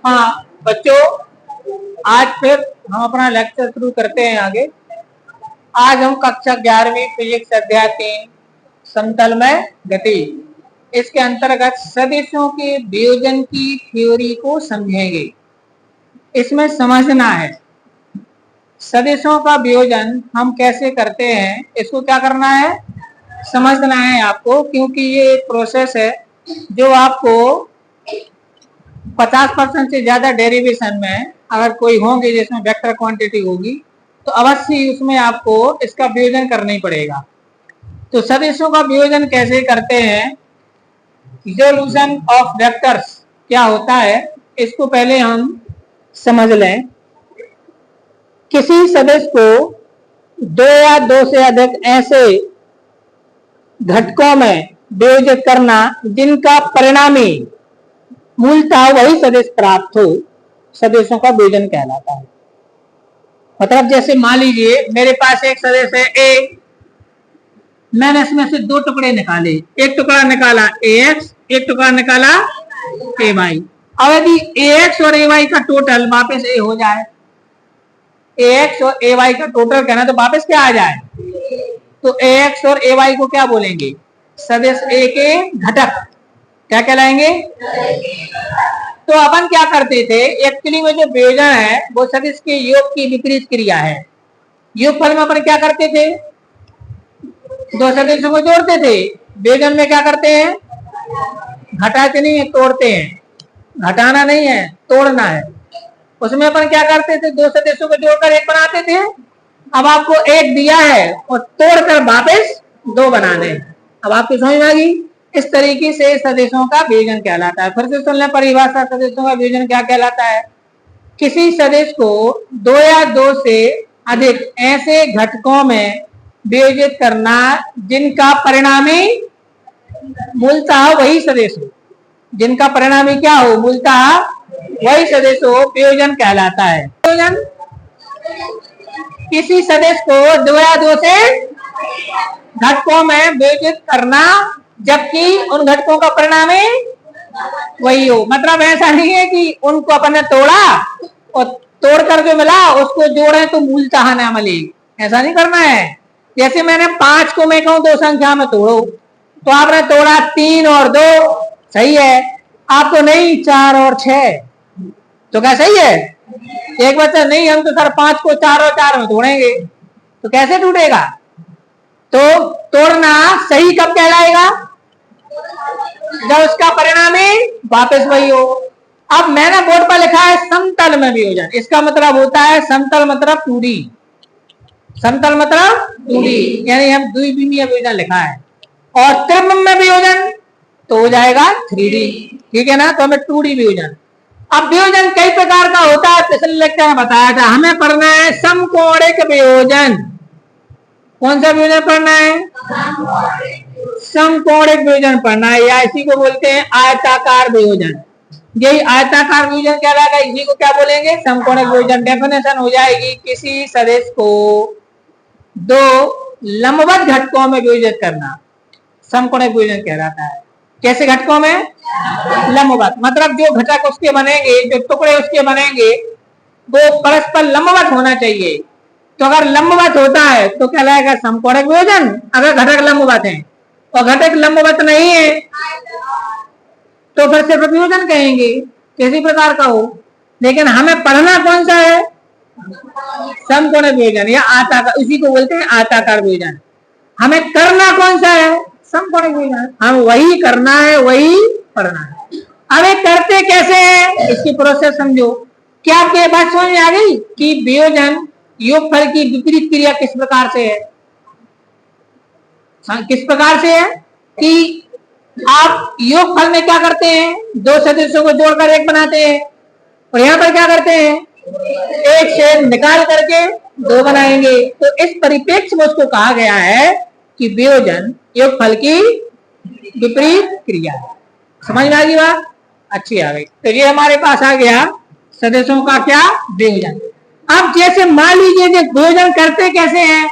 हाँ बच्चों, आज फिर हम अपना लेक्चर शुरू करते हैं आगे। आज हम कक्षा 11वीं फिजिक्स अध्याय 3 समतलमय गति, इसके अंतर्गत सदिशों के वियोजन की थ्योरी को समझेंगे। इसमें समझना है सदिशों का वियोजन हम कैसे करते हैं, इसको क्या करना है, समझना है आपको, क्योंकि ये एक प्रोसेस है जो आपको 50% से ज्यादा डेरिवेशन में अगर कोई होंगे जिसमें वेक्टर क्वांटिटी होगी तो अवश्य उसमें आपको इसका वियोजन करना ही पड़ेगा। तो सदिशों का वियोजन कैसे करते हैं, रिजोल्यूशन ऑफ वेक्टर्स क्या होता है, इसको पहले हम समझ लें। किसी सदिश को दो या दो से अधिक ऐसे घटकों में वियोजित करना जिनका परिणामी मूलतः वही सदिश प्राप्त हो, सदिशों का वियोजन कहलाता है। मतलब जैसे मान लीजिए मेरे पास एक सदिश है ए, मैंने इसमें से दो टुकड़े निकाले, एक टुकड़ा निकाला ax, एक टुकड़ा निकाला ay। अब यदि ax और ay का टोटल वापस ए हो जाए, ax और ay का टोटल कहना तो वापस क्या आ जाए, तो ax और ay को क्या बोलेंगे, सदिश ए के घटक क्या कहलाएंगे। तो अपन क्या करते थे, एक्चुअली में जो वियोजन है वो सदिश के योग की विपरीत क्रिया है। योगफल में अपन क्या करते थे, दो सदिशों को जोड़ते थे। वियोजन में क्या करते हैं, घटाते नहीं है, तोड़ते हैं। घटाना नहीं है, तोड़ना है। उसमें अपन क्या करते थे, दो सदिशों को जोड़कर एक बनाते थे। अब आपको एक दिया है और तोड़कर वापस दो बनाने, अब आपको समझ में आ गई। इस तरीके से सदिशों का वियोजन कहलाता है। फिर से सुन लें परिभाषा, सदिशों का वियोजन क्या कहलाता है, किसी सदिश को दो या दो से अधिक ऐसे घटकों में वियोजित करना जिनका परिणामी मूलतः वही सदिश हो, जिनका परिणामी क्या हो, मूलतः वही सदिश हो, वियोजन कहलाता है। वियोजन किसी सदिश को दो या दो से घटकों में वियोजित करना जबकि उन घटकों का परिणामी वही हो। मतलब ऐसा नहीं है कि उनको अपन ने तोड़ा और तोड़कर जो मिला उसको जोड़े तो मूलतः ना मिले, ऐसा नहीं करना है। जैसे मैंने 5 को मैं कहूं दो संख्या में तोड़ो, तो आपने तोड़ा 3 और 2, सही है। आपको नहीं 4 और 6, तो क्या सही है। एक बच्चा नहीं, हम तो सर 5 को 4 और 4 में तोड़ेंगे, तो कैसे टूटेगा। तो तोड़ना सही कब कहलाएगा, जब उसका परिणामी वापस वही हो। अब मैंने बोर्ड पर लिखा है समतल में वियोजन, इसका मतलब होता है समतल मतलब 2D, समतल मतलब 2D, यानी हम द्विविमीय वियोजन लिखा है। और त्रिविमीय में वियोजन तो हो जाएगा 3D, ठीक है ना। तो हमें 2D वियोजन। अब वियोजन कई प्रकार का होता है, पिछले लेक्चर में बताया था। हमें पढ़ना है समकोणिक वियोजन। कौन सा वियोजन पढ़ना है, समकोणिक वियोजन पढ़ना है, या इसी को बोलते हैं आयताकार वियोजन। यही आयताकार वियोजन क्या रहेगा, इसी को क्या बोलेंगे, समकोणिक वियोजन। डेफिनेशन हो जाएगी, किसी सदिश को दो लंबवत घटकों में वियोजित करना समकोणिक वियोजन कहलाता है। कैसे घटकों में, लंबवत, मतलब जो घटक उसके बनेंगे, जो टुकड़े उसके बनेंगे वो परस्पर लंबवत होना चाहिए। तो अगर लंबवत होता है तो कहलाएगा समकोणिक वियोजन, अगर घटक लंबवत है, और घटक लंबवत नहीं है तो फिर से वियोजन कहेंगे, किसी प्रकार का हो। लेकिन हमें पढ़ना कौन सा है, समकोणिक वियोजन या आयताकार, इसी को बोलते हैं आयताकार वियोजन। हमें करना कौन सा है, समकोणिक वियोजन, हम वही करना है, वही पढ़ना है। अब ये करते कैसे हैं, इसकी प्रोसेस समझो। क्या आपके बात समझ में आ गई कि वियोजन योगफल की विपरीत क्रिया किस प्रकार से है। किस प्रकार से है कि आप योगफल में क्या करते हैं, दो सदस्यों को जोड़कर एक बनाते हैं, और यहाँ पर क्या करते हैं, एक से निकाल करके दो बनाएंगे। तो इस परिप्रेक्ष्य में उसको कहा गया है कि वियोजन योगफल की विपरीत क्रिया है। समझ में आ गई बात, अच्छी आ गई। तो ये हमारे पास आ गया सदस्यों का क्या, वियोजन। अब जैसे मान लीजिए वियोजन करते कैसे हैं,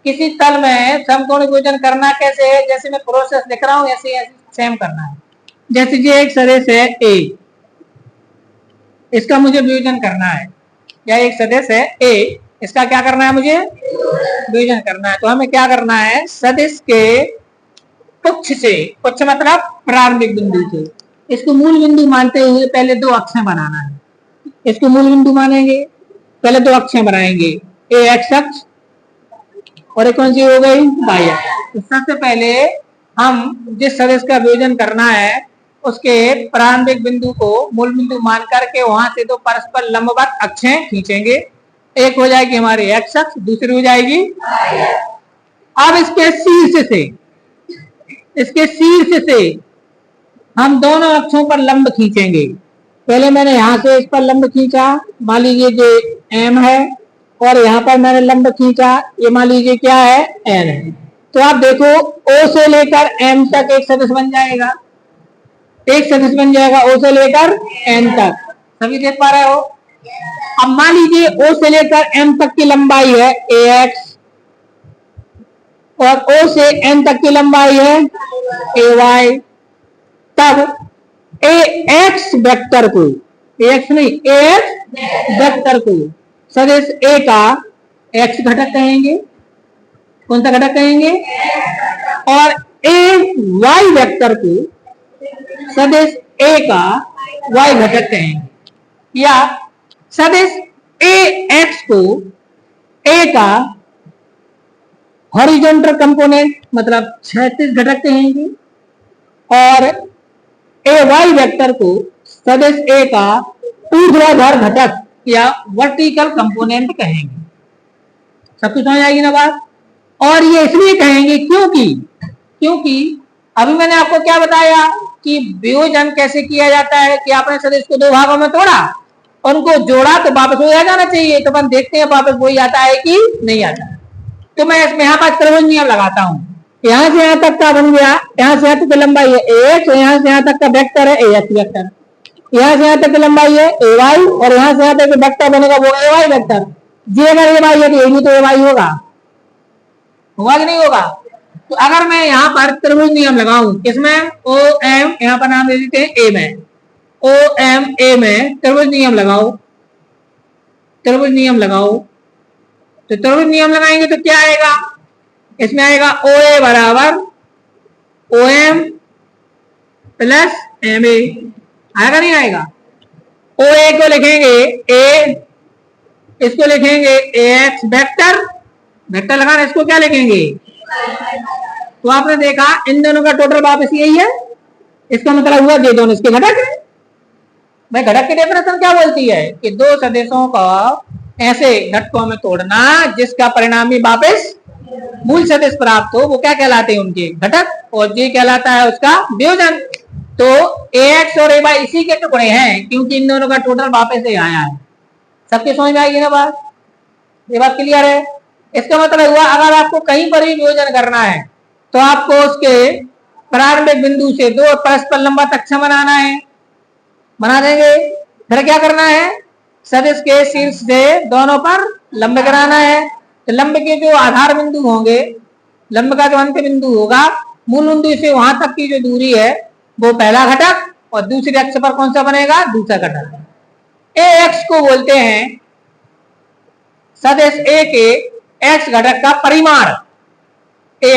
किसी तल में समकोणिक वियोजन करना कैसे है, जैसे मैं प्रोसेस लिख रहा हूं ऐसे सेम करना है। जैसे ये एक सदिश है ए, इसका मुझे वियोजन करना है, या एक सदिश है ए, इसका क्या करना है, मुझे वियोजन करना है। तो हमें क्या करना है, सदिश के पुच्छ से, पुच्छ मतलब प्रारंभिक बिंदु से, इसको मूल बिंदु मानते हुए पहले दो अक्षें बनाना है। इसको मूल बिंदु मानेंगे, पहले दो अक्षें बनाएंगे, ए एक्स अक्ष और एक कौन सी हो गई, वाई अक्ष। तो सबसे पहले हम जिस सदिश का वियोजन करना है उसके प्रारंभिक बिंदु को मूल बिंदु मान करके वहां से दो परस्पर लंबवत अक्षें खींचेंगे। एक हो जाएगी हमारी एक्स अक्ष, दूसरी हो जाएगी। अब इसके शीर्ष से हम दोनों अक्षों पर लंब खींचेंगे। पहले मैंने यहां से इस पर लंब खींचा, मान लीजिए ये एम है, और यहां पर मैंने लंब खींचा, ये मान लीजिए क्या है, एन है। तो आप देखो ओ से लेकर एम तक एक सदिश बन जाएगा, एक सदिश बन जाएगा ओ से लेकर एन तक, सभी देख पा रहे हो। अब मान लीजिए ओ से लेकर एम तक की लंबाई है ए एक्स, और ओ से एन तक की लंबाई है ए वाई। तब ए एक्स वेक्टर को, ए एक्स नहीं, ए एक्स वेक्टर को सदिश ए का एक्स घटक कहेंगे। कौन सा घटक कहेंगे, और ए वाई वेक्टर को सदिश ए का वाई घटक कहेंगे, या सदिश ए एक्स को ए का हॉरिजॉन्टल कंपोनेंट मतलब क्षैतिज घटक कहेंगे, और ए वाई वेक्टर को सदिश ए का ऊर्ध्वाधर घटक या वर्टिकल कंपोनेंट कहेंगे। सब कुछ समझ आएगी ना बात। और ये इसलिए कहेंगे क्योंकि अभी मैंने आपको क्या बताया कि वियोजन कैसे किया जाता है, कि आपने सदिश को दो भागों में तोड़ा, उनको जोड़ा तो वापस वही आ जाना चाहिए। तो अपन देखते हैं वापस वही आता है कि नहीं आता। तो मैं इसमें यहाँ पर त्रिभुज नियम लगाता हूँ, यहाँ से यहाँ तक का बन गया, यहाँ से यहाँ तक की लंबाई है ए एक्स, और यहाँ से यहाँ तक का वेक्टर है ए एक्स वेक्टर, यहाँ से यहाँ तक की लंबाई है ए वाई, और यहाँ से यहाँ तक वेक्टर बनेगा वो ए वाई वेक्टर। जी अगर ए वाई है तो ये भी तो ए वाई होगा कि नहीं होगा। तो अगर मैं यहाँ पर त्रिभुज नियम लगाऊं, किसमें, ओ एम, यहाँ पर नाम दे देते हैं ए में, ओ एम ए में त्रिभुज नियम लगाओ, त्रिभुज नियम लगाओ। तो त्रिभुज नियम लगाएंगे तो क्या आएगा, इसमें आएगा ओ ए बराबर O M plus M A, आएगा नहीं आएगा। ओ ए को लिखेंगे ए, इसको लिखेंगे ए एक्स वेक्टर, वेक्टर लगाना, इसको क्या लिखेंगे। तो आपने देखा इन दोनों का टोटल वापस यही है, इसका मतलब हुआ ये दोनों इसके घटक है। भाई घटक की डेफिनेशन क्या बोलती है कि दो सदिशों का ऐसे घटकों में तोड़ना जिसका परिणामी वापस मूल सदिश प्राप्त हो, वो क्या कहलाते हैं, उनके घटक, और ये कहलाता है उसका वियोजन। तो ए एक्स और ए वाई इसी के टुकड़े हैं, क्योंकि इन दोनों का टोटल वापस से आया है। सबके समझ में आएगी ना बात, ये बात क्लियर है। इसका मतलब हुआ अगर आपको कहीं पर भी वियोजन करना है तो आपको उसके प्रारंभिक बिंदु से दो परस्पर लंबवत अक्षें बनाना है, बना देंगे। फिर क्या करना है, सदिश के शीर्ष से दोनों पर लंब कराना है। तो लंब के जो आधार बिंदु होंगे, लंब का जो अंत बिंदु होगा, मूल बिंदु से वहां तक की जो दूरी है वो पहला घटक, और दूसरे अक्ष पर कौन सा बनेगा, दूसरा घटक। ए एक्स को बोलते हैं सदिश ए के एक्स घटक का परिमाण। ए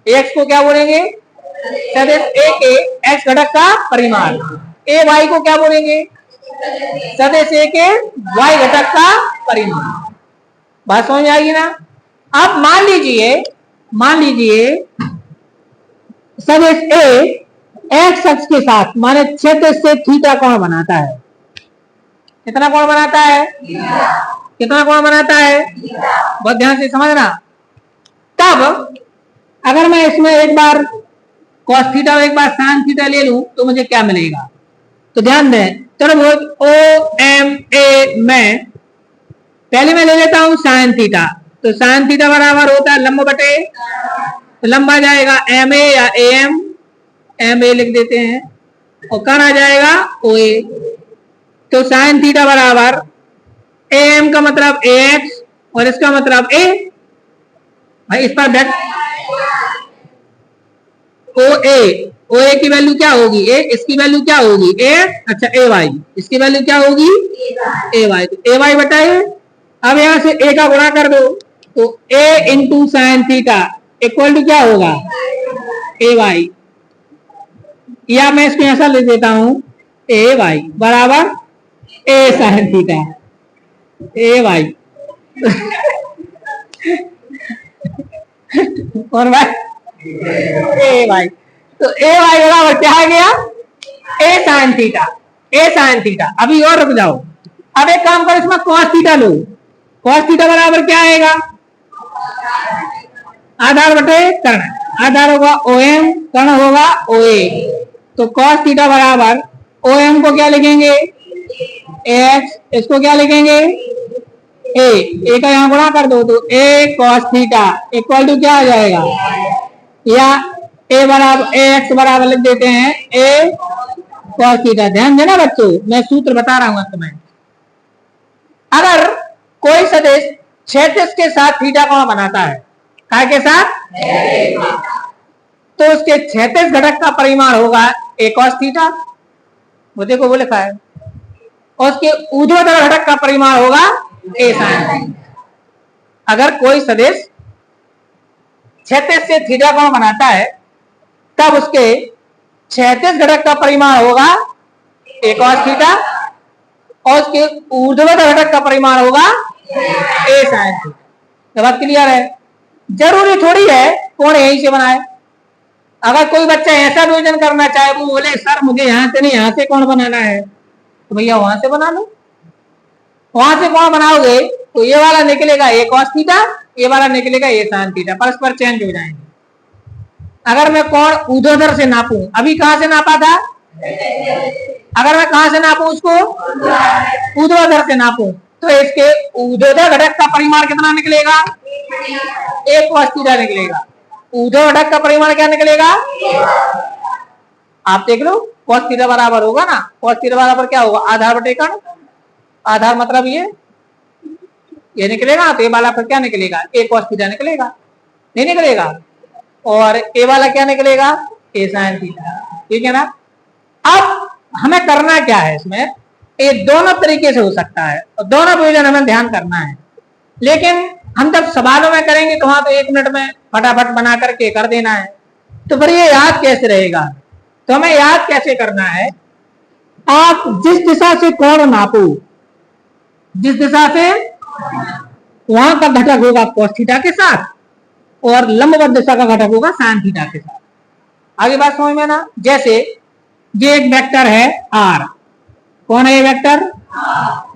एक्स को क्या बोलेंगे, सदिश ए के एक्स घटक का परिमाण। ए वाई को क्या बोलेंगे, सदिश ए के वाई घटक का परिमाण। बात समझ आएगी ना। अब मान लीजिए सदिश ए एक्स अक्ष के साथ माने क्षेत्र से थीटा कोण बनाता है। कितना कोण बनाता है, कितना कोण बनाता है, बहुत ध्यान से समझना। तब अगर मैं इसमें एक बार कॉस थीटा और एक बार साइन थीटा ले लूं तो मुझे क्या मिलेगा। तो ध्यान दें, त्रिभुज ओ एम ए में पहले मैं ले लेता हूं साइन थीटा। तो साइन थीटा बराबर होता है लंब बटे, तो लंब आ जाएगा एम ए या ए एम ए लिख देते हैं, और कौन आ जाएगा ओ ए। तो साइन थीटा बराबर ए एम का मतलब ए एक्स और इसका मतलब ए, भाई इस पर ओ ए ओ ए की वैल्यू क्या होगी, ए, इसकी वैल्यू क्या होगी ए, अच्छा ए वाई, इसकी वैल्यू क्या होगी ए वाई, तो ए वाई बटा ए। अब यहां से ए का गुणा कर दो, तो A into sine theta equal to क्या होगा ए वाई, या मैं इसको ऐसा लिख देता हूं ए वाई बराबर ए साइन थीटा ए वाई और भाई ए वाई, तो ए वाई बराबर क्या आ गया ए साइन थीटा, ए साइन थीटा। अभी और रुक जाओ, अब एक काम करो इसमें कॉस थीटा लो, कॉस थीटा बराबर क्या आएगा आधार बटे कर्ण, आधार होगा ओ एम, कर्ण होगा ओ ए, तो कॉस थीटा बराबर ओ एम को क्या लिखेंगे एक्स, इसको क्या लिखेंगे ए का यहाँ गुणा कर दो, तो ए कॉस थीटा इक्वल टू क्या आ जाएगा, या ए बराबर ए एक्स बराबर लिख देते हैं ए कॉस थीटा। ध्यान देना बच्चों, मैं सूत्र बता रहा हूं तुम्हें। अगर कोई सदिश क्षैतिज के साथ थीटा कोण बनाता है, काय के साथ, तो उसके क्षैतिज घटक का परिमाण होगा ए कॉस थीटा, वो देखो वो लिखा है, और उसके ऊर्ध्वाधर घटक का परिमाण होगा ए साइन थीटा। अगर कोई सदिश क्षैतिज से थीटा कोण बनाता है तब उसके क्षैतिज घटक का परिमाण होगा ए कॉस थीटा, और उसके ऊर्ध्वाधर घटक का परिमाण होगा ए साइन थीटा। बात क्लियर है? जरूरी थोड़ी है कोण यहीं से बनाए। अगर कोई बच्चा ऐसा विभाजन करना चाहे, वो बोले सर मुझे यहां से नहीं यहां से कोण बनाना है, तो भैया वहां से बना लो, वहां से कोण बनाओगे तो ये वाला निकलेगा ए कॉस थीटा, ये वाला निकलेगा ए साइन थीटा, परस्पर चेंज हो जाएंगे। अगर मैं कोण ऊर्ध्वाधर से नापूं, अभी कहां से नापा था, अगर मैं कहां से नापूं उसको ऊर्ध्वाधर से नापूं, तो इसके ऊर्ध्वाधर घटक का परिमाण कितना निकलेगा ए कॉस थीटा निकलेगा। ऊर्ध्वाधर घटक का परिमाण क्या निकलेगा, आप देख लो कॉस थीटा बराबर होगा ना, कॉस थीटा बराबर क्या होगा आधार बटे कर्ण, आधार मतलब ये निकलेगा, तो ये वाला फिर क्या निकलेगा ए कॉस थीटा निकलेगा, नहीं निकलेगा, और ए वाला क्या निकलेगा ए साइन थीटा, ठीक है ना। अब हमें करना क्या है इसमें, ये दोनों तरीके से हो सकता है और दोनों विभाजन हमें ध्यान करना है, लेकिन हम जब सवालों में करेंगे तो वहां तो 1 मिनट में फटाफट बना करके कर देना है, तो फिर ये याद कैसे रहेगा, तो हमें याद कैसे करना है, आप जिस दिशा से कोण नापो, जिस दिशा से वहां का घटक होगा कॉस थीटा के साथ और लंबवत दिशा का घटक होगा साइन थीटा के साथ। आगे बात समझ में ना, जैसे ये एक वेक्टर है आर, कौन है ये वेक्टर,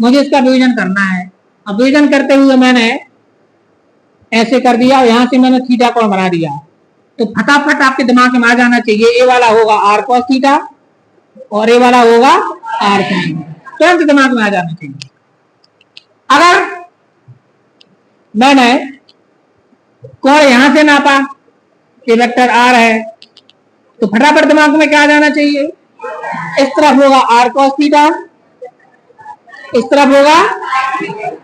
मुझे इसका विभाजन करना है। अब विभाजन करते हुए मैंने ऐसे कर दिया और यहां से मैंने थीटा कोण बना दिया, तो फटाफट आपके दिमाग में आ जाना चाहिए ए वाला होगा आर कॉस थीटा और ए वाला होगा आर साइन, तुरंत दिमाग में आ जाना चाहिए। अगर मैंने कोण यहां से नापा, ये वेक्टर आर है, तो फटाफट दिमाग में क्या आ जाना चाहिए, इस तरफ होगा आर कॉस थीटा, इस तरफ होगा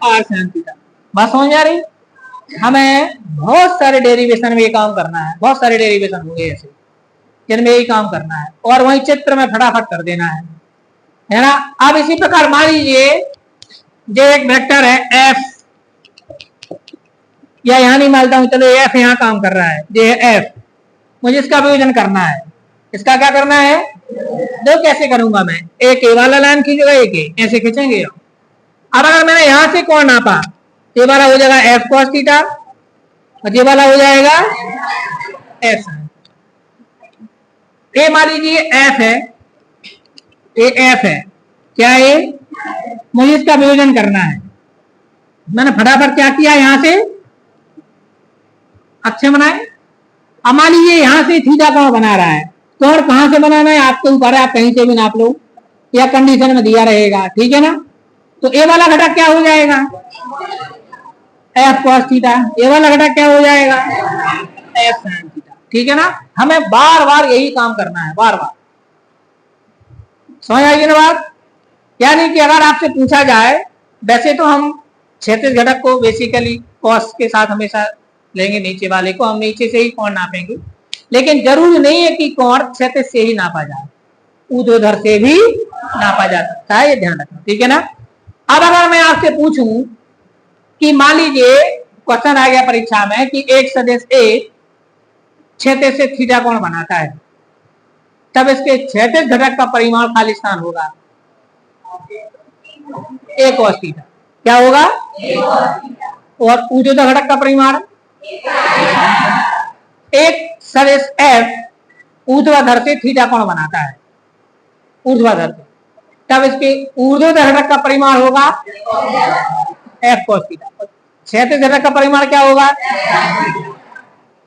आर साइन थीटा। बात समझ आ रही? हमें बहुत सारे डेरिवेशन में ये काम करना है, बहुत सारे डेरिवेशन होंगे ऐसे जिनमें यही काम करना है, और वही चित्र में फटाफट कर देना है ना। अब इसी प्रकार मान लीजिए जो एक वेक्टर है एफ, या यहां नहीं मानता हूं, चलो एफ यहां काम कर रहा है, ये है एफ, मुझे इसका विभाजन करना है, इसका क्या करना है, दो कैसे करूंगा मैं, एक ए वाला लाइन खींचेगा, एक ऐसे खींचेंगे। अब अगर मैंने यहां से कोण नापा, ये वाला हो जाएगा एफ कॉस थीटा और ये वाला हो जाएगा एफ साइन। ए मान लीजिए एफ है, ये एफ है, क्या है, मुझे इसका विभाजन करना है। मैंने फटाफट क्या किया, यहां से अक्षर बनाए। अब मान लीजिए यहां से थीटा कोण बना रहा है, कोण कहां से बनाना है आपके ऊपर है, आप कहीं से भी नाप लो, या कंडीशन में दिया रहेगा, ठीक है ना। तो ए वाला घटक क्या हो जाएगा एफ कॉस थीटा, ए वाला घटक क्या हो जाएगा एफ साइन थीटा, ठीक है ना। हमें बार बार यही काम करना है, बार बार, समझ आएगी ना बात। यानी कि अगर आपसे पूछा जाए, वैसे तो हम क्षैतिज घटक को बेसिकली कॉस के साथ हमेशा लेंगे, नीचे वाले को हम नीचे से ही कोण नापेंगे, लेकिन जरूरी नहीं है कि कोण क्षैतिज से ही नापा जाए, ऊर्ध्वाधर से भी नापा जा सकता है, ये ध्यान रखना, ठीक है ना। अब अगर मैं आपसे पूछूं कि मान लीजिए क्वेश्चन आ गया परीक्षा में कि एक सदिश ए क्षैतिज से थीटा कोण बनाता है, तब इसके क्षैतिज घटक का परिमाण खाली स्थान होगा a cos थीटा, क्या होगा और ऊर्ध्वाधर घटक का परिमाण, एक सदिश f ऊर्ध्वाधर से थीटा कोण बनाता है, ऊर्ध्वाधर से, तब इसके ऊर्ध्वाधर घटक का परिमाण होगा f cos थीटा, क्षैतिज घटक का परिमाण क्या होगा,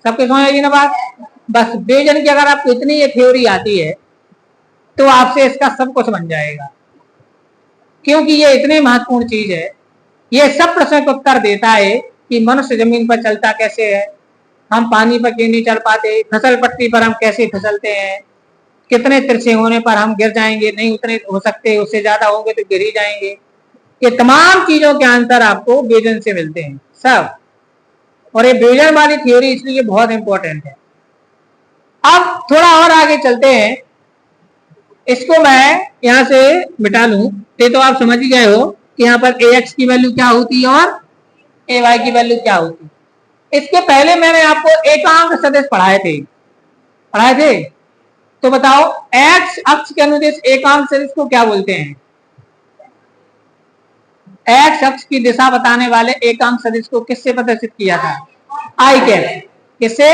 सबके समझ आएगी ना बात। बस बेजन की अगर आपको इतनी ये थ्योरी आती है तो आपसे इसका सब कुछ बन जाएगा, क्योंकि ये इतनी महत्वपूर्ण चीज है। ये सब प्रश्न को उत्तर देता है कि मनुष्य जमीन पर चलता कैसे है, हम पानी पर क्यों नहीं चल पाते, फिसल पट्टी पर हम कैसे फिसलते हैं, कितने तिरछे होने पर हम गिर जाएंगे, नहीं उतने हो सकते, उससे ज्यादा होंगे तो गिर ही जाएंगे। ये तमाम चीजों के आंसर आपको बेजन से मिलते हैं सब, और ये बेजन वाली थ्योरी इसलिए बहुत इंपॉर्टेंट है। अब थोड़ा और आगे चलते हैं, इसको मैं यहां से मिटा लूं, ये तो आप समझ ही गए हो कि यहाँ पर ax की वैल्यू क्या होती है और ay की वैल्यू क्या होती है। इसके पहले मैंने आपको एकांक सदिश पढ़ाए थे, तो बताओ x अक्ष के अनुदिश एकांक सदिश को क्या बोलते हैं, x अक्ष की दिशा बताने वाले एकांक सदिश को किससे प्रदर्शित किया था, आई कैप, किससे,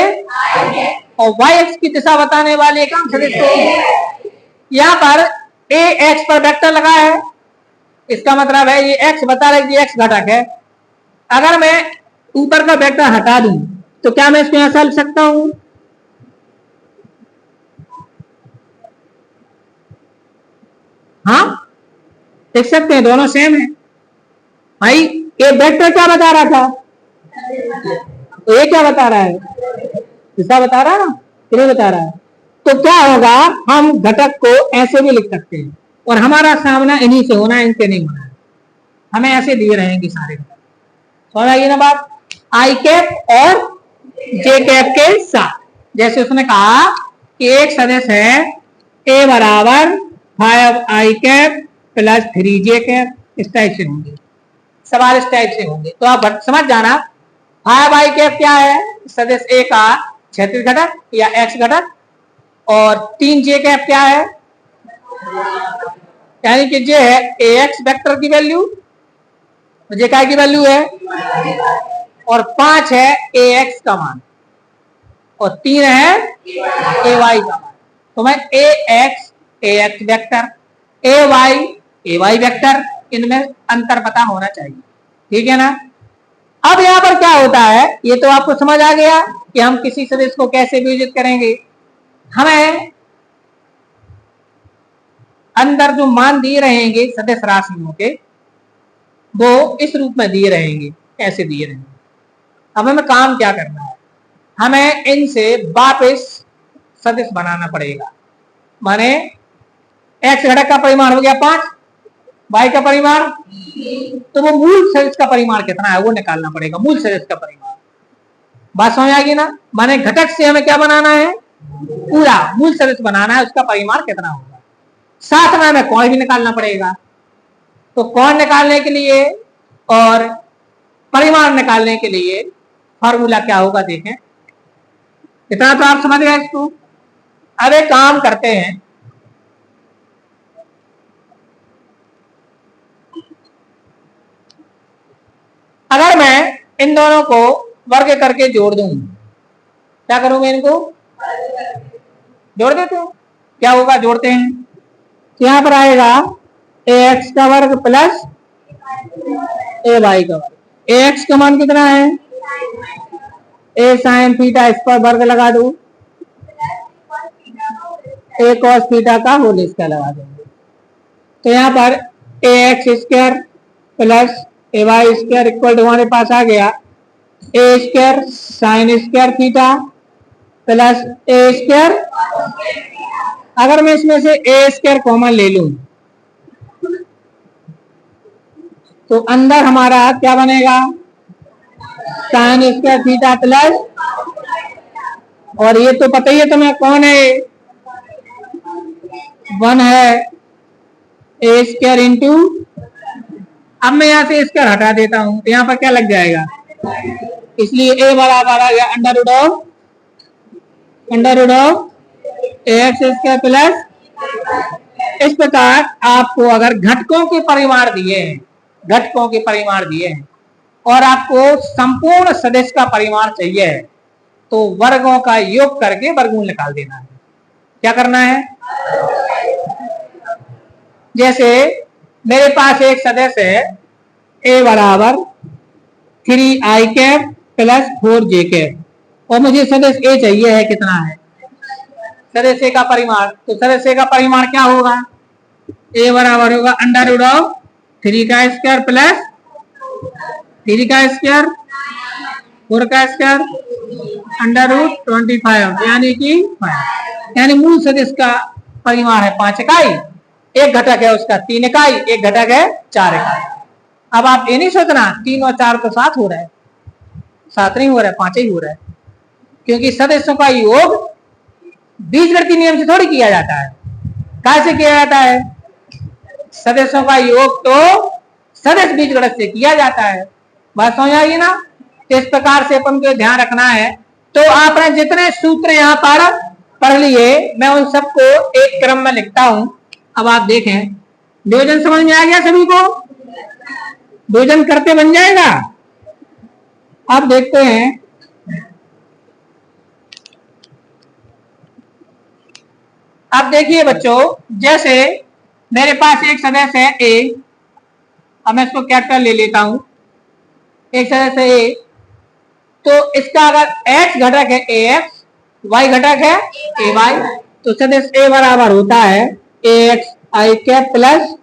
और y अक्ष की दिशा बताने वाले एकांक सदिश को, यहाँ पर a x पर वेक्टर लगा है, इसका मतलब है ये x बता रहा है कि x घटक है। अगर मैं ऊपर का वेक्टर हटा दूं तो क्या मैं इसको यहां से लिख सकता हूं, हाँ देख सकते हैं, दोनों सेम है भाई। ये वेक्टर क्या बता रहा था, तो ये क्या बता रहा है, दिशा बता रहा है ना, ये बता रहा है। तो क्या होगा, हम घटक को ऐसे भी लिख सकते हैं, और हमारा सामना इन्हीं से होना है, इनसे नहीं होना है, हमें ऐसे दिए रहेंगे सारे घटक, समझ आई ना बात। आई कैप और जे कैप के साथ, जैसे उसने कहा कि एक सदिश है a बराबर 5 आई कैप प्लस 3 जे कैप, इस टाइप से होंगे सवाल, इस टाइप से होंगे, तो आप समझ जाना 5 आई कैप क्या है, सदिश a का क्षैतिज घटक या x घटक, और 3 जे कैप क्या है, यानी कि जे है ax वेक्टर की वैल्यू, जे काय की वैल्यू है, और 5 है ax का मान, और 3 है ay का मान। तो मैं ax वेक्टर, ay वेक्टर, इनमें अंतर पता होना चाहिए, ठीक है ना। अब यहां पर क्या होता है, ये तो आपको समझ आ गया कि हम किसी सदिश को कैसे विभाजित करेंगे। हमें अंदर जो मान दिए रहेंगे सदिश राशियों के, वो इस रूप में दिए रहेंगे, ऐसे दिए रहेंगे। अब हमें काम क्या करना है, हमें इनसे वापस सदिश बनाना पड़ेगा। माने x घटक का परिमाण हो गया 5, y का परिमाण, तो वो मूल सदिश का परिमाण कितना है वो निकालना पड़ेगा, मूल सदिश का परिमाण, बात समझ आएगी ना। माने घटक से हमें क्या बनाना है, पूरा मूल सदिश बनाना है, उसका परिमाण कितना होगा, साथ में हमें कोण भी निकालना पड़ेगा। तो कोण निकालने के लिए और परिमाण निकालने के लिए फॉर्मूला क्या होगा देखें, इतना तो आप समझ गए इसको। अब एक काम करते हैं, अगर मैं इन दोनों को वर्ग करके जोड़ दूं, क्या करूंगा, इनको जोड़ देते हैं, क्या होगा, जोड़ते हैं तो यहां पर आएगा ax का वर्ग प्लस ay का वर्ग, ax का मान कितना है, a sin थीटा, इस पर वर्ग लगा दो, a cos थीटा का होल स्क्वायर लगा देंगे, तो यहाँ पर ax square plus ay square equal to हमारे पास आ गया a square sine square theta plus a square. अगर मैं इसमें से a स्क्वायर कॉमन ले लूं तो अंदर हमारा क्या बनेगा, साइन स्क्वायर थीटा प्लस, और ये तो पता ही है तुम्हें कौन है, 1 है ए स्क्वायर इंटू, अब मैं यहाँ से स्क्वायर हटा देता हूं तो यहाँ पर क्या लग जाएगा, इसलिए ए बराबर आ गया under root of A X square plus. इस प्रकार आपको अगर घटकों के परिमाण दिए हैं और आपको संपूर्ण सदिश का परिमाण चाहिए है तो वर्गों का योग करके वर्गमूल निकाल देना है। क्या करना है, जैसे मेरे पास एक सदस्य है ए बराबर 3i cap plus 4j cap और मुझे सदस्य ए चाहिए है, कितना है सदस्य का परिमाण, तो सदस्य का परिमाण क्या होगा, ए बराबर होगा अंडर रूट ऑफ 3 का स्क्वायर प्लस 3 का स्क्वायर 4 का स्क्वायर अंडर रूट 25 यानी कि 5, यानी मूल सदिश का परिमाण है 5 इकाई, एक घटक है उसका 3 इकाई, एक घटक है 4 इकाई। अब आप ये नहीं सोचना 3 और 4 तो 7 हो रहा है, 7 नहीं हो रहा है, 5 ही हो रहा है, क्योंकि सदस्यों का योग बीजगणितीय नियम से थोड़ी किया जाता है। कैसे किया जाता है, सदस्यों का योग तो सदस्य बीजगणित से किया जाता है। बात समझ आएगी ना, इस प्रकार से अपन को ध्यान रखना है। तो आपने जितने सूत्र यहाँ पर पढ़ लिए मैं उन सबको एक क्रम में लिखता हूं। अब आप देखें विभाजन समझ में आ गया सभी को, विभाजन करते बन जाएगा। अब देखते हैं अब देखिए बच्चों, जैसे मेरे पास एक सदस्य है ए, अब मैं इसको कैपिटल ले लेता हूं, एक सदस्य ए, तो इसका अगर x घटक है ए एक्स, y घटक है ए वाई, तो सदस्य ए बराबर होता है ए X I cap plus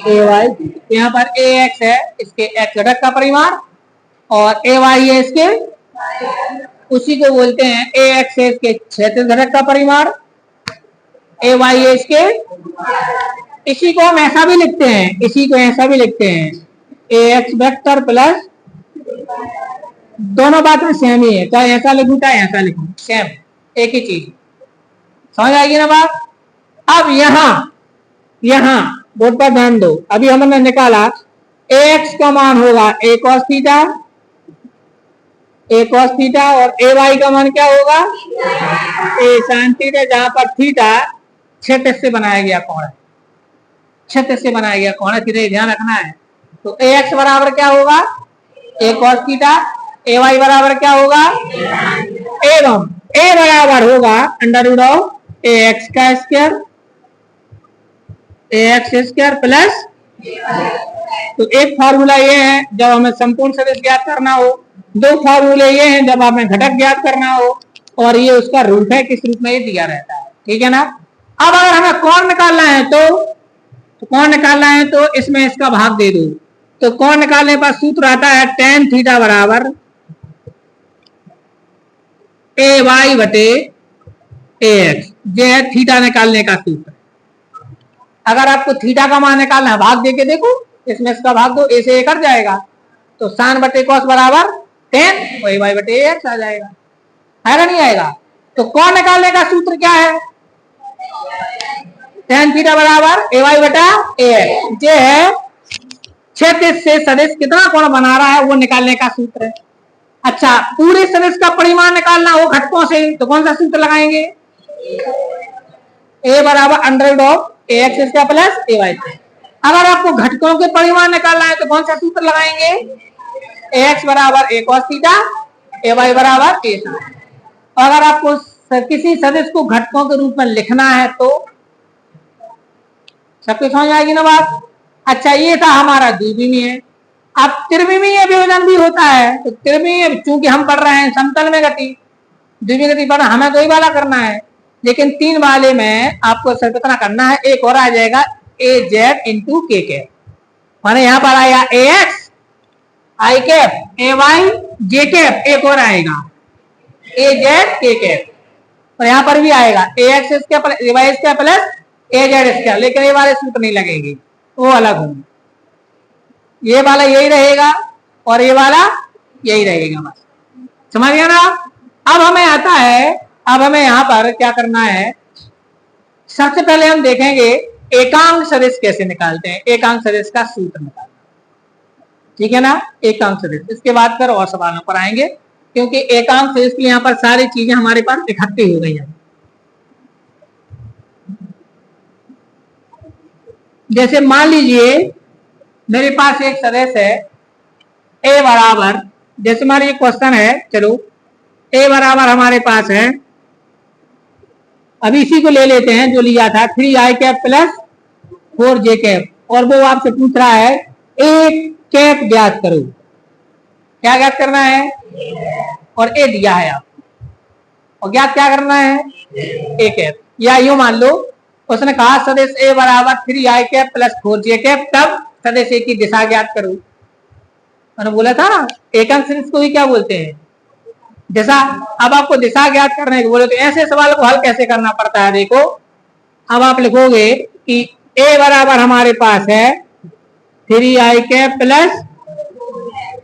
A Y. यहाँ पर ए एक्स है इसके x घटक का परिमाण और ए वाई है इसके, उसी को बोलते हैं ए एक्स है इसके क्षैतिज घटक का परिमाण, ए वाई है इसके, इसी को हम ऐसा भी लिखते हैं, ए एक्स वेक्टर प्लस, दोनों बात में सेम ही है, चाहे ऐसा लिखूं चाहे ऐसा लिखूं सेम एक ही चीज, समझ आएगी ना बात। अब यहाँ बोर्ड पर ध्यान दो, अभी हमने निकाला ए एक्स का मान होगा ए कॉस थीटा और ए वाई का मान क्या होगा ए साइन थीटा, जहां पर थीटा क्षेत्र से बनाया गया कोण है, ध्यान रखना है। तो ए एक्स बराबर क्या होगा A cos theta, A Y बराबर क्या होगा, एवं ए बराबर होगा under root of A X का square, A X square plus, तो एक फार्मूला ये है जब हमें संपूर्ण सदिश ज्ञात करना हो, दो फार्मूले ये हैं जब हमें घटक ज्ञात करना हो, और ये उसका रूप है, किस रूप में ये दिया रहता है, ठीक है ना। अब अगर हमें कोण निकालना है तो इसमें इसका भाग दे दो, तो कोण निकालने पर सूत्र आता है tan थीटा बराबर ए वाई बटे ए एक्स, ये है थीटा निकालने का सूत्र। अगर आपको थीटा का मान निकालना है भाग देके देखो, इसमें इसका भाग दो, ए से ए कट जाएगा, तो साइन बटे कॉस बराबर tan ए वाई बटे ए एक्स आ जाएगा, आएगा नहीं आएगा। तो कोण निकालने का सूत्र क्या है, tan थीटा बराबर ए वाई बटा ए एक्स, ये है क्षैतिज से सदिश कितना कोण बना रहा है वो निकालने का सूत्र है। अच्छा, पूरे सदिश का परिमाण निकालना हो घटकों से तो कौन सा सूत्र लगाएंगे, ए बराबर under root of A X square plus A Y. अगर आपको घटकों के परिमाण निकालना है तो कौन सा सूत्र लगाएंगे, ए एक्स बराबर ए कॉस थीटा, ए वाई बराबर ए साइन। अगर आपको किसी सदिश को घटकों के रूप में लिखना है तो सबको समझ आएगी ना बात। अच्छा, ये था हमारा द्विविमीय। अब त्रिविमीय विभाजन भी होता है, तो त्रिविमीय चूंकि हम पढ़ रहे हैं समतल में गति, द्विमीय गति पढ़ना हमें तो ही वाला करना है, लेकिन 3 वाले में आपको सिर्फ इतना करना है, एक और आ जाएगा A Z into K cap, माने यहाँ पर आया A X I cap A Y J cap, एक और आएगा ए जेड के कैप, और यहाँ पर भी आएगा ए एक्स स्क्वायर ए वाई स्क्वायर प्लस ए जेड स्क्वायर, लेकिन ये वाले सूत्र नहीं लगेंगे, वो अलग होंगे, ये वाला यही रहेगा और ये वाला यही रहेगा, बस समझ गया ना। अब हमें आता है, अब हमें यहां पर क्या करना है, सबसे पहले हम देखेंगे एकांक सदिश कैसे निकालते हैं, एकांक सदिश का सूत्र निकालना, ठीक है ना, एकांक सदिश। इसके बाद फिर और सवालों पर आएंगे, क्योंकि एकांक सदिश के लिए यहाँ पर सारी चीजें हमारे पास इकट्ठी हो गई हैं। जैसे मान लीजिए मेरे पास एक सदिश है ए बराबर, जैसे हमारा ये क्वेश्चन है, चलो ए बराबर हमारे पास है, अब इसी को ले लेते हैं जो लिया था 3i cap plus 4j cap, और वो आपसे पूछ रहा है ए कैप ज्ञात करो। क्या ज्ञात करना है, और ए दिया है आपको, और ज्ञात क्या करना है, ए कैप। या यूं मान लो उसने कहा सदिश ए बराबर 3i cap plus 4j cap, तब सदिश ए की दिशा ज्ञात करो। मैंने बोला था ना एकांक सदिश को ही क्या बोलते हैं, दिशा। अब आपको दिशा ज्ञात करने को बोले तो ऐसे सवाल को हल कैसे करना पड़ता है, देखो अब आप लिखोगे कि ए बराबर हमारे पास है 3i cap plus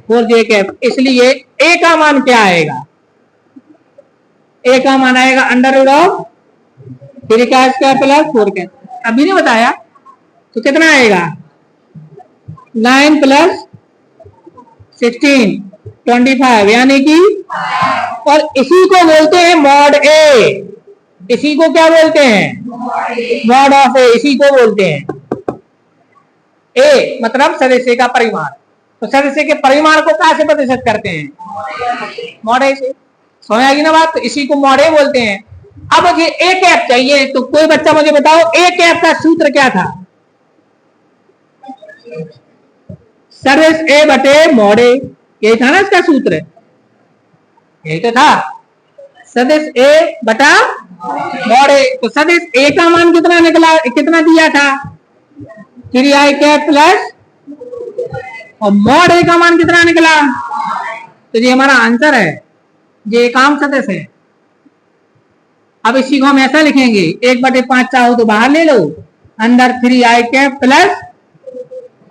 4j cap, इसलिए ए का मान क्या आएगा, ए का मान आएगा अंडर रूट ऑफ 3 का स्क्वायर प्लस 4 कैप। अभी नहीं बताया तो कितना आएगा, 9 प्लस 16 25, यानी कि, और इसी को बोलते हैं मॉड ए, इसी को क्या बोलते हैं, मॉड ऑफ ए, इसी को बोलते हैं। ए मतलब सदिश ए का परिमाण, तो सदिश ए के परिमाण को कहां से प्रतिशत करते हैं, मॉड ए से। समझ आएगी ना बात, तो इसी को मॉड ए बोलते हैं। अब मुझे ए कैप चाहिए, तो कोई बच्चा मुझे बताओ ए कैप का सूत्र क्या था, सदिश ए बटे मॉड ए, यही था ना इसका सूत्र, यही तो था, सदिश ए बटा मॉड ए। तो सदिश ए का मान कितना निकला, कितना दिया था 3i कैप प्लस, और मॉड ए का मान कितना निकला, तो ये हमारा आंसर है, ये एकांक सदिश है। अब इसी को हम ऐसा लिखेंगे 1/5 चाहो तो बाहर ले लो, अंदर 3i cap plus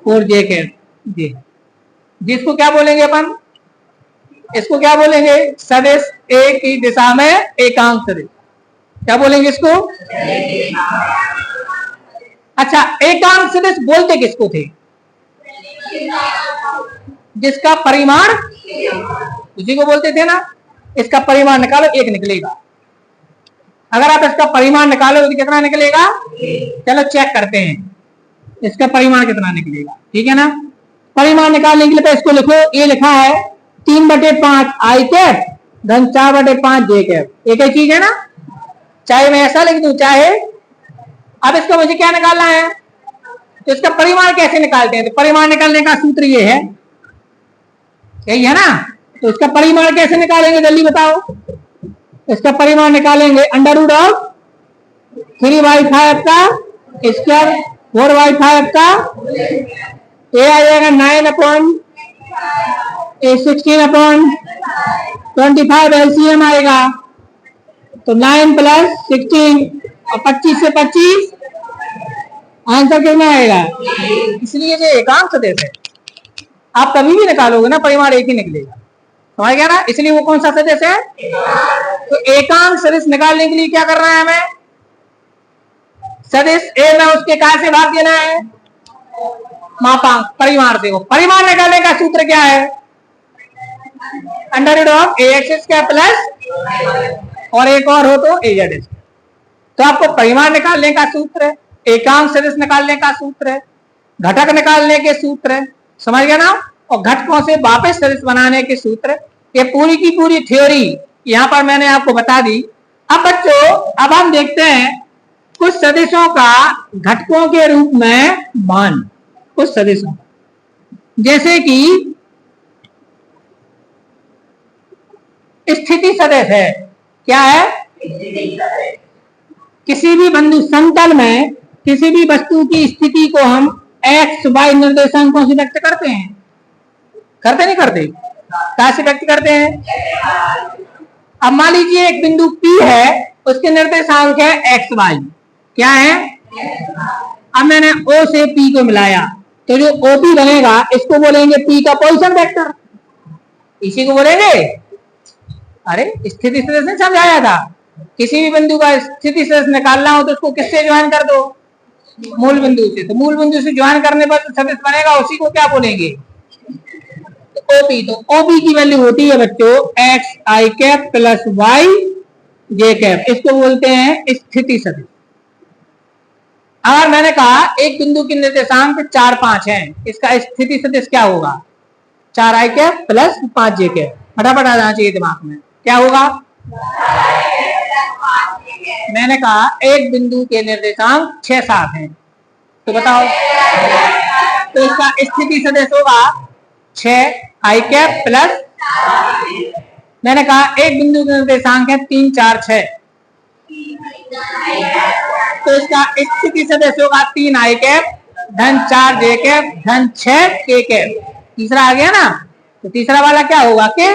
4j cap, जी जिसको क्या बोलेंगे अपन, इसको क्या बोलेंगे, सदिश ए की दिशा में एकांक सदिश, क्या बोलेंगे इसको। अच्छा, एकांक सदिश बोलते किसको थे, जिसका परिमाण, उसी को बोलते थे ना। इसका परिमाण निकालो, 1 निकलेगा। अगर आप इसका परिमाण निकालो तो कितना निकलेगा, चलो चेक करते हैं इसका परिमाण कितना निकलेगा, ठीक है ना। परिमाण निकालने के लिए तो इसको लिखो, ये लिखा है 3/5 आई कैप धन 4/5 जे कैप, एक ही चीज है ना, चाहे मैं ऐसा लिख दूं चाहे। अब इसको मुझे क्या निकालना है, तो इसका परिमाण कैसे निकालते हैं, तो परिमाण निकालने का सूत्र ये है, यही है ना। तो इसका परिमाण कैसे निकालेंगे जल्दी बताओ, इसका परिमाण निकालेंगे अंडर रूट ऑफ 3/5 का स्क्वायर 4/5 का, ये आ जाएगा 9/16/25 एलसीएम आएगा, तो 9 प्लस 16 और 25 से 25 आंसर कितना आएगा। इसलिए जो एकांक सदिश है आप कभी भी निकालोगे ना परिमाण एक ही निकलेगा, समझ गया ना, इसलिए वो कौन सा सदिश है। तो एकांक सदिश निकालने के लिए क्या करना है हमें, सदिश ए में उसके काय से भाग देना है, मापांक परिमाण से। वो परिमाण निकालने का सूत्र क्या है, under root of ax square plus और एक और हो तो az। तो आपको परिमाण निकालने का सूत्र है, एकांक सदिश निकालने का सूत्र है, घटक निकालने के सूत्र है, समझ गया ना, और घटकों से वापस सदिश बनाने के सूत्र। ये पूरी की पूरी थ्योरी यहां पर मैंने आपको बता दी। अब बच्चों अब हम देखते हैं कुछ सदिशों का घटकों के रूप में मान, कुछ सदिशों जैसे कि स्थिति सदिश है, क्या है, किसी भी बिंदु समतल में किसी भी वस्तु की स्थिति को हम एक्स वाई निर्देशांकों से व्यक्त करते हैं, करते नहीं करते, कहां से व्यक्त करते हैं। अब मान लीजिए एक बिंदु P है, उसके निर्देशांक है एक्स वाई, क्या है। अब मैंने O से P को मिलाया, तो जो OP बनेगा इसको बोलेंगे P का पोजीशन वेक्टर, इसी को बोलेंगे अरे स्थिति सदिश ने समझाया था, किसी भी बिंदु का स्थिति सदिश निकालना हो तो उसको किससे ज्वाइन कर दो, मूल बिंदु से। तो मूल बिंदु से ज्वाइन करने पर जो सदिश बनेगा उसी को क्या बोलेंगे, तो ओपी। तो ओपी की वैल्यू होती है बच्चों x I cap plus Y J cap, इसको बोलते हैं स्थिति सदिश। अगर मैंने कहा एक बिंदु की निर्देशांक 4 5 है, इसका स्थिति सदिश क्या होगा, 4 आई कैप प्लस 5 जे कैप। फटाफट आ जाना चाहिए दिमाग में, क्या होगा, मैंने कहा एक बिंदु के निर्देशांक 6 7 हैं, तो बताओ, तो इसका स्थिति सदिश होगा 6 आई कैप प्लस, मैंने कहा एक बिंदु के निर्देशांक है 3 4 6, तो इसका स्थिति सदिश होगा 3 आई कैप धन 4 जे कैप धन 6 के कैप। तीसरा आ गया ना, तो तीसरा वाला क्या होगा के।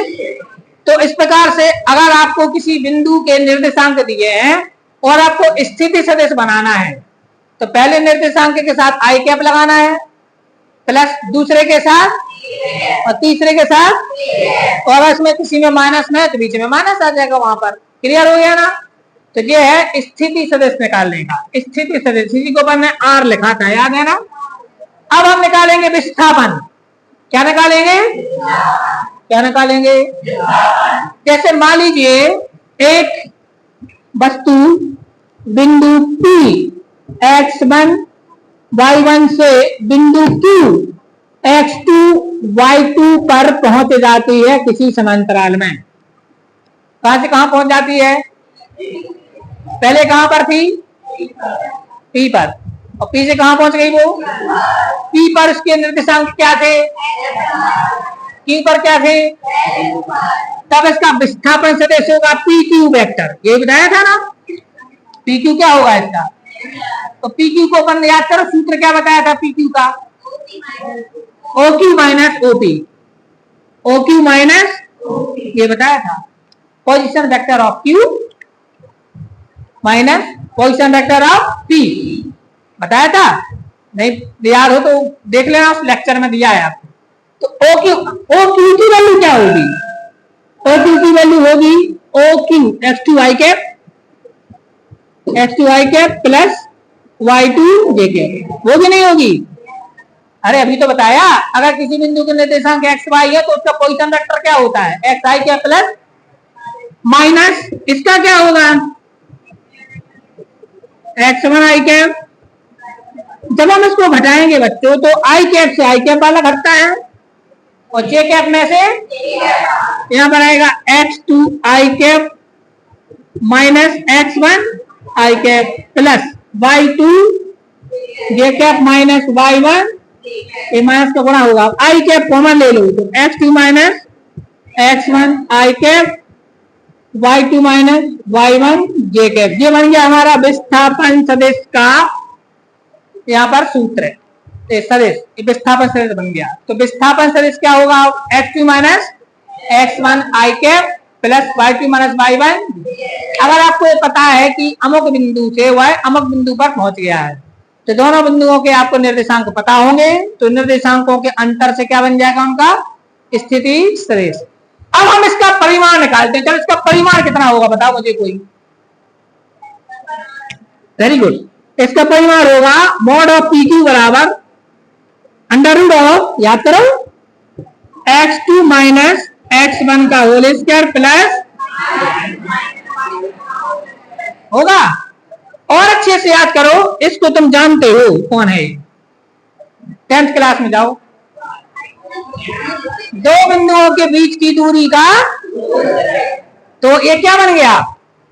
तो इस प्रकार से अगर आपको किसी बिंदु के निर्देशांक दिए हैं और आपको स्थिति सदिश बनाना है, तो पहले निर्देशांक के साथ आई कैप लगाना है प्लस दूसरे के साथ और तीसरे के साथ, और इसमें किसी में माइनस में है तो बीच में माइनस आ जाएगा, वहां पर क्लियर हो गया ना। तो ये है स्थिति सदिश निकालने का। स्थिति सदिश इसी को अपन ने आर लिखा था, याद है ना। अब हम निकालेंगे विस्थापन। क्या निकालेंगे, क्या निकालेंगे, जैसे मान लीजिए एक वस्तु बिंदु P x1 y1 से बिंदु Q x2 y2 पर पहुंच जाती है किसी समांतराल में। कहां से कहां पहुंच जाती है, पहले कहां पर थी, P पर, और P से कहां पहुंच गई वो, P पर उसके निर्देशांक क्या थे, Q पर क्या थे, तब इसका विस्थापन सदिश होगा PQ वेक्टर, ये बताया था ना। PQ क्या होगा इसका, तो PQ को अपन याद करो, सूत्र क्या बताया था PQ का, OQ minus OP, OQ minus ये बताया था, position vector of Q minus position vector of P, बताया था। नहीं याद हो तो देख लेना, उस लेक्चर में दिया है आपको। तो OQ की वैल्यू क्या होगी, OQ की वैल्यू होगी OQ x2 i cap, x2 i cap plus y2 j cap, होगी नहीं होगी, अरे अभी तो बताया, अगर किसी बिंदु के निर्देशांक x y है तो उसका पोजीशन वेक्टर क्या होता है, x i cap plus minus इसका क्या होगा, x1 i कैप। जब हम इसको घटाएंगे बच्चों तो i कैप से i कैप वाला घटता है, और j कैप में से यहां पर आएगा x2 i cap minus x1 i cap plus y2 j cap minus y1, ये माइनस का गुणा होगा, i कैप कॉमन ले लो तो x2 minus x1 i cap y2 minus y1 j cap. ये बन गया हमारा विस्थापन सदिश का यहाँ पर सूत्र है, सदिश विस्थापन सदिश बन गया। तो विस्थापन सदिश क्या होगा, x2 minus x1 i cap plus y2 minus y1। अगर आपको ये पता है कि अमुक बिंदु से वह अमुक बिंदु पर पहुंच गया है, तो दोनों बिंदुओं के आपको निर्देशांक पता होंगे, तो निर्देशांकों के अंतर से क्या बन जाएगा उनका स्थिति सदिश। अब हम इसका परिमाण निकालते हैं, चलो इसका परिमाण कितना होगा बताओ मुझे कोई, वेरी गुड। इसका परिमाण होगा मॉड ऑफ PQ बराबर अंडर रूट ऑफ, याद करो, x2 माइनस x1 का होल स्क्वायर प्लस होगा। और अच्छे से याद करो, इसको तुम जानते हो कौन है, 10th क्लास में जाओ, दो बिंदुओं के बीच की दूरी का, तो ये क्या बन गया,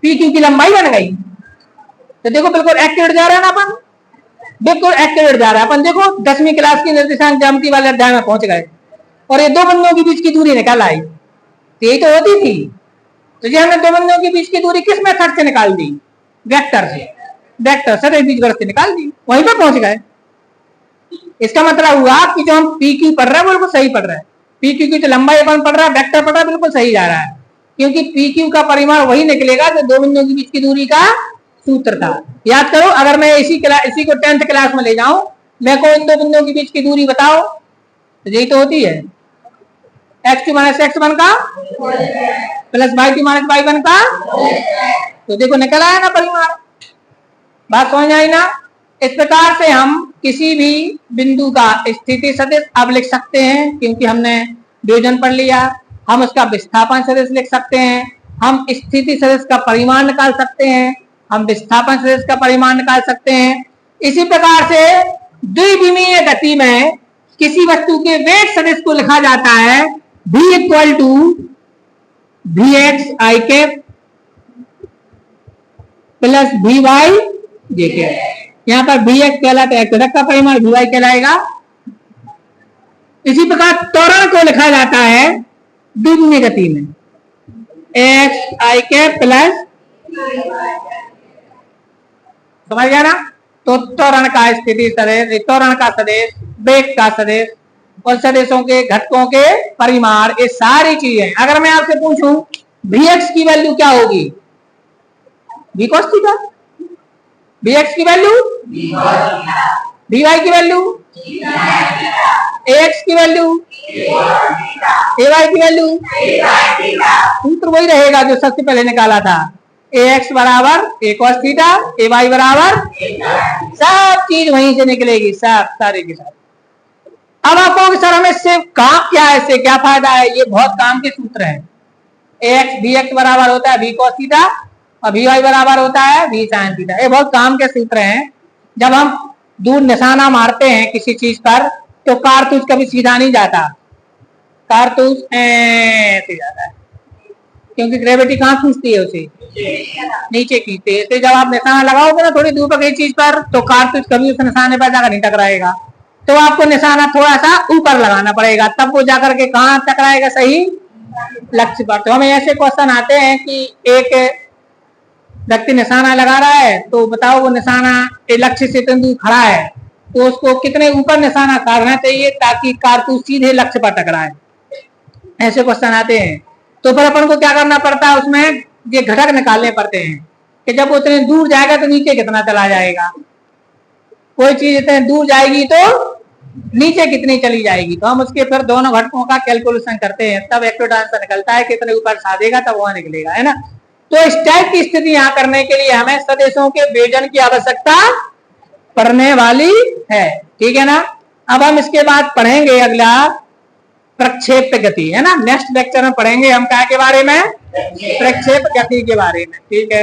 PQ की लंबाई बन गई। तो देखो बिल्कुल एक्यूरेट जा रहा है ना अपन, बिल्कुल एक्यूरेट जा रहा है अपन। देखो 10वीं क्लास की निर्देशांक ज्यामिति वाले अध्याय में पहुंच गए और ये दो बिंदुओं के बीच की दूरी निकाल आई, तो यही तो होती थी। तो ये हमने दो बिंदुओं के बीच की दूरी किस मेथड से निकाल दी, वेक्टर से, वेक्टर से बीजगणित से निकाल दी, वहीं पर पहुंच गए। इसका मतलब हुआ कि जो हम PQ पढ़ रहे हैं बिल्कुल सही पढ़ रहे हैं, PQ की जो लंबाई अपन पढ़ रहा है, वेक्टर पढ़ रहा है, बिल्कुल सही जा रहा है, क्योंकि PQ का परिमाण वही निकलेगा जो दो बिंदुओं के बीच की दूरी का सूत्र था। याद करो, अगर मैं इसी को 10th क्लास में ले जाऊं, मैं को इन दो बिंदुओं के बीच की दूरी बताओ, तो यही तो होती है, x2 माइनस x1 का प्लस y2 माइनस y1 का, तो देखो निकल आया ना परिमाण। बात समझ आई ना। इस प्रकार से हम किसी भी बिंदु का स्थिति सदिश अब लिख सकते हैं, क्योंकि हमने वियोजन पढ़ लिया। हम उसका विस्थापन सदिश लिख सकते हैं, हम स्थिति सदिश का परिमाण निकाल सकते हैं, हम विस्थापन सदिश का परिमाण निकाल सकते हैं। इसी प्रकार से द्विविमीय गति में किसी वस्तु के वेग सदिश को लिखा जाता है v equal to V X I के प्लस वी वाई जे के। यहाँ पर वी एक्स कहलाता है घटक का परिमाण, वी वाई कहलाएगा। इसी प्रकार त्वरण को लिखा जाता है द्विविमीय गति में एक्स आई के प्लस, समझ गया ना। तो त्वरण का स्थिति सदिश, त्वरण का सदिश, वेग का सदिश और सदिशों के घटकों के परिमाण, ये सारी चीजें। अगर मैं आपसे पूछूं vx की वैल्यू क्या होगी, v cos थीटा, vx की वैल्यू, vy की वैल्यू, ax की वैल्यू, ay की वैल्यू, सूत्र वही रहेगा जो सबसे पहले निकाला था, ax बराबर a cos थीटा, ay बराबर, सब चीज वहीं से निकलेगी, सब सारे के साथ। अब आप कहोगे सर हमें इससे काम क्या है, इससे क्या फायदा है? ये बहुत काम के सूत्र है। ax bx बराबर होता है v cos थीटा और vy बराबर होता है v sin थीटा। ये बहुत काम के सूत्र हैं। जब हम दूर निशाना मारते हैं किसी चीज पर तो कारतूस कभी सीधा नहीं जाता, कारतूस ऐसे जाता है, क्योंकि ग्रेविटी कहाँ खींचती है उसे, नीचे खींचती है। तो जब आप निशाना लगाओगे ना थोड़ी दूर पर किसी चीज पर, तो कारतूस कभी उस निशाने पर जाकर नहीं टकराएगा। तो आपको निशाना थोड़ा सा ऊपर लगाना पड़ेगा, तब वो जाकर के कहाँ टकराएगा, सही लक्ष्य पर। तो हमें ऐसे क्वेश्चन आते हैं कि एक व्यक्ति निशाना लगा रहा है, तो बताओ वो निशाना लक्ष्य से इतनी दूर खड़ा है, तो उसको कितने ऊपर निशाना करना चाहिए ताकि कारतूस सीधे लक्ष्य पर टकराए। ऐसे क्वेश्चन आते हैं। तो फिर अपन को क्या करना पड़ता है, उसमें ये घटक निकालने पड़ते हैं कि जब वो इतने दूर जाएगा तो नीचे कितना चला जाएगा, कोई चीज इतने दूर जाएगी तो नीचे कितनी चली जाएगी। तो हम उसके फिर दोनों घटकों का कैलकुलेशन करते हैं, तब एक्यूरेट आंसर निकलता है, कितने ऊपर साधेगा तब वहां निकलेगा, है ना। तो इस टाइप की स्थिति यहाँ करने के लिए हमें सदिशों के वियोजन की आवश्यकता पड़ने वाली है, ठीक है ना। अब हम इसके बाद पढ़ेंगे अगला प्रक्षेप गति, है ना। नेक्स्ट लेक्चर में पढ़ेंगे हम क्या के बारे में, प्रक्षेप गति के बारे में, ठीक है।